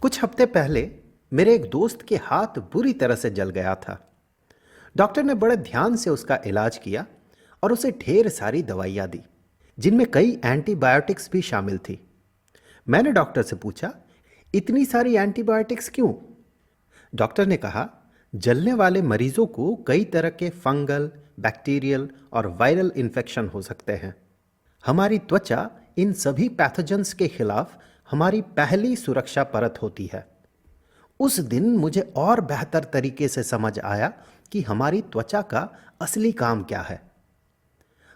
कुछ हफ्ते पहले मेरे एक दोस्त के हाथ बुरी तरह से जल गया था। डॉक्टर ने बड़े ध्यान से उसका इलाज किया और उसे ढेर सारी दवाइयाँ दी, जिनमें कई एंटीबायोटिक्स भी शामिल थी। मैंने डॉक्टर से पूछा, इतनी सारी एंटीबायोटिक्स क्यों? डॉक्टर ने कहा, जलने वाले मरीजों को कई तरह के फंगल, बैक्टीरियल और वायरल इन्फेक्शन हो सकते हैं। हमारी त्वचा इन सभी पैथोजेंस के खिलाफ हमारी पहली सुरक्षा परत होती है। उस दिन मुझे और बेहतर तरीके से समझ आया कि हमारी त्वचा का असली काम क्या है।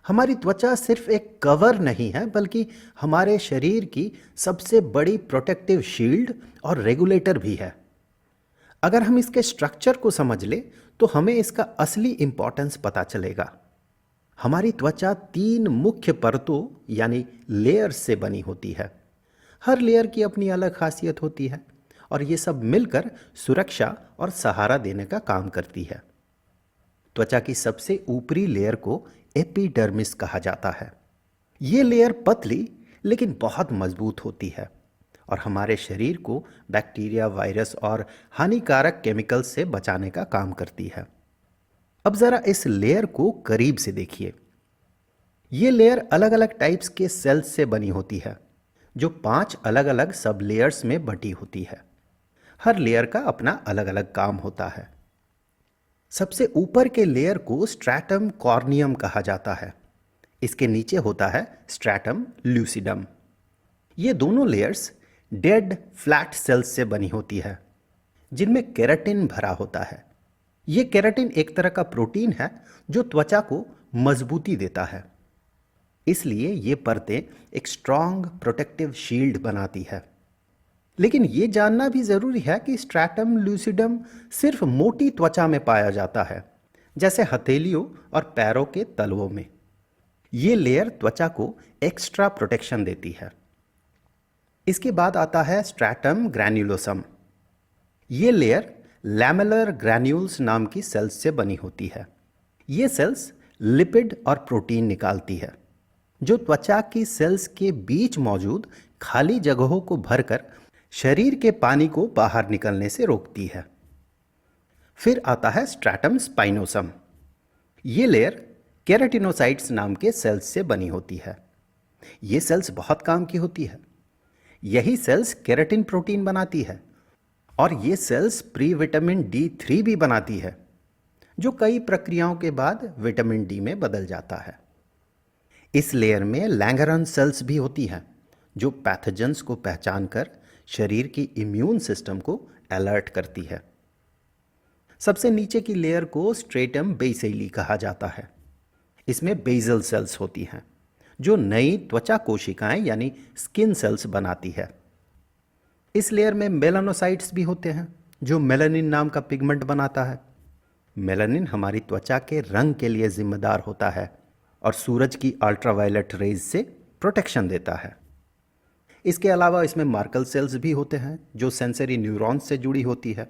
हमारी त्वचा सिर्फ एक कवर नहीं है, बल्कि हमारे शरीर की सबसे बड़ी प्रोटेक्टिव शील्ड और रेगुलेटर भी है। अगर हम इसके स्ट्रक्चर को समझ ले तो हमें इसका असली इंपॉर्टेंस पता चलेगा। हमारी त्वचा 3 मुख्य परतों यानी लेयर्स से बनी होती है। हर लेयर की अपनी अलग खासियत होती है और ये सब मिलकर सुरक्षा और सहारा देने का काम करती है। त्वचा की सबसे ऊपरी लेयर को एपिडर्मिस कहा जाता है। ये लेयर पतली लेकिन बहुत मजबूत होती है और हमारे शरीर को बैक्टीरिया, वायरस और हानिकारक केमिकल से बचाने का काम करती है। अब जरा इस लेयर को करीब से देखिए। ये लेयर अलग अलग टाइप्स के सेल्स से बनी होती है, जो 5 अलग अलग सब लेयर्स में बटी होती है। हर लेयर का अपना अलग अलग काम होता है। सबसे ऊपर के लेयर को स्ट्रैटम कॉर्नियम कहा जाता है। इसके नीचे होता है स्ट्रैटम ल्यूसिडम। ये दोनों लेयर्स डेड फ्लैट सेल्स से बनी होती है, जिनमें केराटिन भरा होता है। ये केराटिन एक तरह का प्रोटीन है जो त्वचा को मजबूती देता है। इसलिए ये परतें एक स्ट्रॉन्ग प्रोटेक्टिव शील्ड बनाती है। लेकिन ये जानना भी जरूरी है कि स्ट्रैटम ल्यूसिडम सिर्फ मोटी त्वचा में पाया जाता है, जैसे हथेलियों और पैरों के तलवों में। ये लेयर त्वचा को एक्स्ट्रा प्रोटेक्शन देती है। इसके बाद आता है स्ट्रैटम ग्रैन्युलोसम। ये लेयर लैमेलर ग्रैन्यूल्स नाम की सेल्स से बनी होती है। ये सेल्स लिपिड और प्रोटीन निकालती है, जो त्वचा की सेल्स के बीच मौजूद खाली जगहों को भरकर शरीर के पानी को बाहर निकलने से रोकती है। फिर आता है स्ट्रैटम स्पाइनोसम। ये लेयर केराटिनोसाइट्स नाम के सेल्स से बनी होती है। ये सेल्स बहुत काम की होती है। यही सेल्स केराटिन प्रोटीन बनाती है और ये सेल्स प्री विटामिन D3 भी बनाती है, जो कई प्रक्रियाओं के बाद विटामिन डी में बदल जाता है। इस लेयर में लैंगरहन सेल्स भी होती हैं, जो पैथोजेंस को पहचान कर शरीर की इम्यून सिस्टम को अलर्ट करती है। सबसे नीचे की लेयर को स्ट्रेटम बेसिली कहा जाता है। इसमें बेसल सेल्स होती हैं, जो नई त्वचा कोशिकाएं यानी स्किन सेल्स बनाती है। इस लेयर में मेलानोसाइट्स भी होते हैं, जो मेलानिन नाम का पिगमेंट बनाता है। मेलानिन हमारी त्वचा के रंग के लिए जिम्मेदार होता है और सूरज की अल्ट्रावायलेट रेज से प्रोटेक्शन देता है। इसके अलावा इसमें मार्कल सेल्स भी होते हैं, जो सेंसरी न्यूरॉन्स से जुड़ी होती है।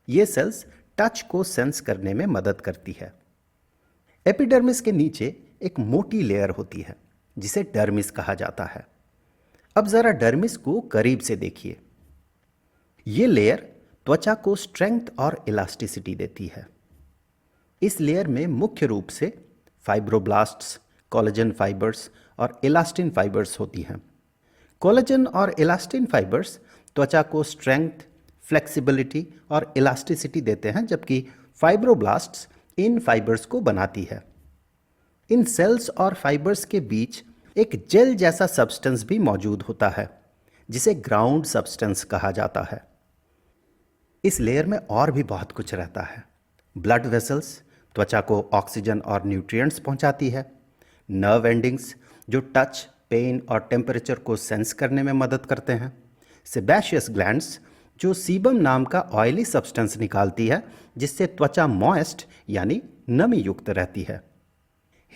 ये सेल्स टच को सेंस करने में मदद करती है। एपिडर्मिस के नीचे एक मोटी लेयर होती है, जिसे डर्मिस कहा जाता है। अब जरा डर्मिस को करीब से देखिए। ये लेयर त्वचा को स्ट्रेंथ और इलास्टिसिटी देती है। इस लेयर में मुख्य रूप से फाइब्रोब्लास्ट्स, कोलेजन फाइबर्स और इलास्टिन फाइबर्स होती हैं। कोलेजन और इलास्टिन फाइबर्स त्वचा को स्ट्रेंथ, फ्लेक्सिबिलिटी और इलास्टिसिटी देते हैं, जबकि फाइब्रोब्लास्ट्स इन फाइबर्स को बनाती है। इन सेल्स और फाइबर्स के बीच एक जेल जैसा सब्सटेंस भी मौजूद होता है, जिसे ग्राउंड सब्सटेंस कहा जाता है। इस लेयर में और भी बहुत कुछ रहता है। ब्लड वेसल्स त्वचा को ऑक्सीजन और न्यूट्रिएंट्स पहुंचाती है। नर्व एंडिंग्स जो टच, पेन और टेम्परेचर को सेंस करने में मदद करते हैं। सेबेशियस ग्लैंड्स जो सीबम नाम का ऑयली सब्सटेंस निकालती है, जिससे त्वचा मॉइस्ट यानी नमी युक्त रहती है।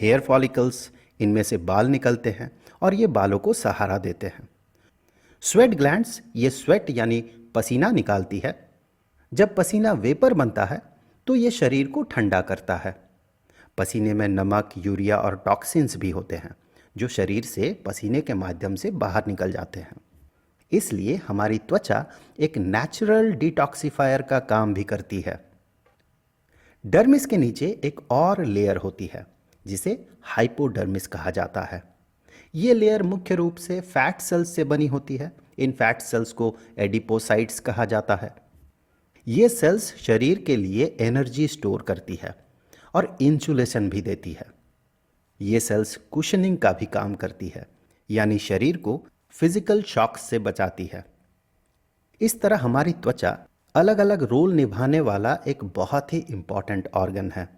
हेयर फॉलिकल्स, इनमें से बाल निकलते हैं और ये बालों को सहारा देते हैं। स्वेट ग्लैंड्स ये स्वेट यानी पसीना निकालती है। जब पसीना वेपर बनता है तो ये शरीर को ठंडा करता है। पसीने में नमक, यूरिया और टॉक्सिन्स भी होते हैं, जो शरीर से पसीने के माध्यम से बाहर निकल जाते हैं। इसलिए हमारी त्वचा एक नेचुरल डिटॉक्सिफायर का काम भी करती है। डर्मिस के नीचे एक और लेयर होती है जिसे हाइपोडर्मिस कहा जाता है। ये लेयर मुख्य रूप से फैट सेल्स से बनी होती है। इन फैट सेल्स को एडिपोसाइट्स कहा जाता है। ये सेल्स शरीर के लिए एनर्जी स्टोर करती है और इंसुलेशन भी देती है। ये सेल्स कुशनिंग का भी काम करती है, यानी शरीर को फिजिकल शॉक से बचाती है। इस तरह हमारी त्वचा अलग अलग रोल निभाने वाला एक बहुत ही इंपॉर्टेंट ऑर्गन है।